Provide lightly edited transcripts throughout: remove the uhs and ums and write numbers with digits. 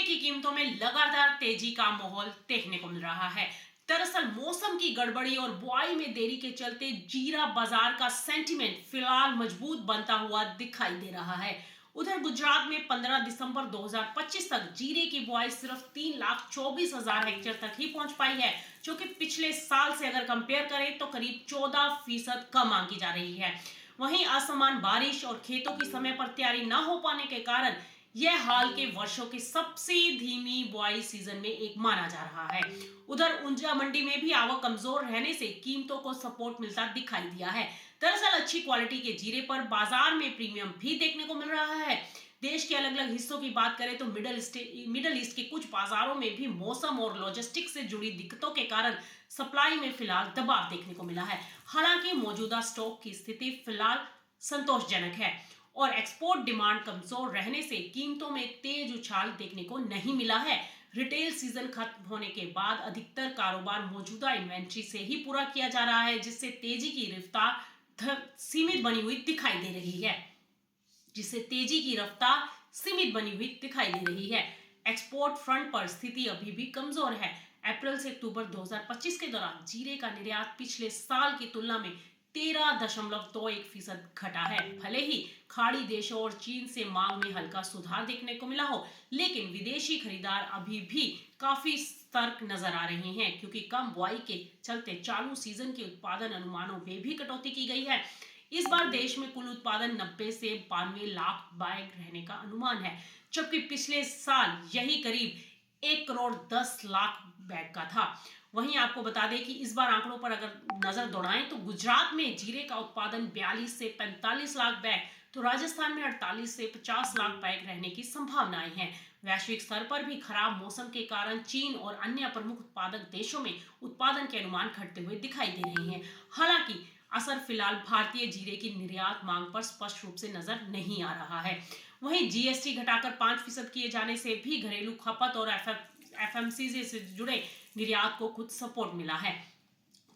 की कीमतों में लगातार तेजी का माहौल देखने को मिल रहा है। दरअसल मौसम की गड़बड़ी और बुआई में देरी के चलते जीरा बाजार का सेंटीमेंट फिलहाल मजबूत बनता हुआ दिखाई दे रहा है। उधर गुजरात में 15 दिसंबर 2025 तक जीरे की बुआई सिर्फ 3,24,000 हेक्टेयर तक ही पहुंच पाई है, जो कि पिछले साल से अगर कंपेयर करें तो करीब 14% कम आंकी जा रही है। वहीं असमान बारिश और खेतों की समय पर तैयारी न हो पाने के कारण यह हाल के वर्षों की सबसे धीमी बुआई सीजन में एक माना जा रहा है। उधर ऊंझा मंडी में भी आवक कमजोर रहने से कीमतों को सपोर्ट मिलता दिखाई दिया है। दरअसल अच्छी क्वालिटी के जीरे पर बाजार में प्रीमियम भी देखने को मिल रहा है। देश के अलग अलग हिस्सों की बात करें तो मिडल ईस्ट के कुछ बाजारों में भी मौसम और लॉजिस्टिक्स से जुड़ी दिक्कतों के कारण सप्लाई में फिलहाल दबाव देखने को मिला है। हालांकि मौजूदा स्टॉक की स्थिति फिलहाल संतोषजनक है और एक्सपोर्ट डिमांड कमजोर रहने से कीमतों में तेज उछाल देखने को नहीं मिला है। रिटेल सीजन खत्म होने के बाद अधिकतर कारोबार मौजूदा इन्वेंट्री से ही पूरा किया जा रहा है, जिससे तेजी की रफ्तार सीमित बनी हुई दिखाई दे रही है एक्सपोर्ट फ्रंट पर स्थिति अभी भी कमजोर है। अप्रैल से अक्टूबर 2025 के दौरान जीरे का निर्यात पिछले साल की तुलना में 13.21% घटा है। भले ही खाड़ी देशों और चीन से मांग में हल्का सुधार देखने को मिला हो, लेकिन विदेशी खरीदार अभी भी काफी सतर्क नजर आ रहे हैं, क्योंकि कम बुआई के चलते चालू सीजन के उत्पादन अनुमानों में भी कटौती की गई है। इस बार देश में कुल उत्पादन 90 से 92 लाख बैग रहने का अनुमान है, जबकि पिछले साल यही करीब 1,10,00,000 बैग का था। वहीं आपको बता दें कि इस बार आंकड़ों पर अगर नजर दौड़ाएं तो गुजरात में जीरे का उत्पादन 42 से 45 लाख बैग, तो राजस्थान में 48 से 50 लाख बैग रहने की संभावनाएं हैं। वैश्विक स्तर पर भी खराब मौसम के कारण चीन और अन्य प्रमुख उत्पादक देशों में उत्पादन के अनुमान घटते हुए दिखाई दे रहे हैं। हालांकि असर फिलहाल भारतीय जीरे की निर्यात मांग पर स्पष्ट रूप से नजर नहीं आ रहा है। वहीं जीएसटी घटाकर 5% किए जाने से भी घरेलू खपत और एफएमसीजी से जुड़े निर्यात को कुछ सपोर्ट मिला है।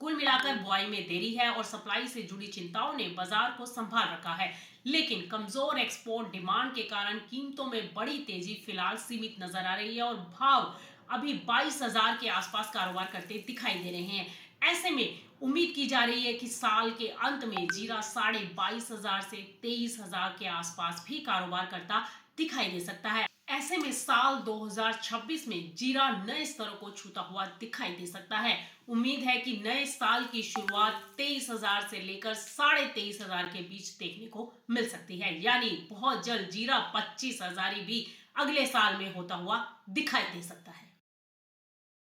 कुल मिलाकर बुआई में देरी है और सप्लाई से जुड़ी चिंताओं ने बाजार को संभाल रखा है, लेकिन कमजोर एक्सपोर्ट डिमांड के कारण कीमतों में बड़ी तेजी फिलहाल सीमित नजर आ रही है और भाव अभी 22,000 के आसपास कारोबार करते दिखाई दे रहे हैं। ऐसे में उम्मीद की जा रही है कि साल के अंत में जीरा 22,500 से 23,000 के आसपास भी कारोबार करता दिखाई दे सकता है। ऐसे में साल 2026 में जीरा नए स्तरों को छूता हुआ दिखाई दे सकता है। उम्मीद है कि नए साल की शुरुआत 23,000 से लेकर 23,500 के बीच देखने को मिल सकती है, यानी बहुत जल्द जीरा 25,000 भी अगले साल में होता हुआ दिखाई दे सकता है।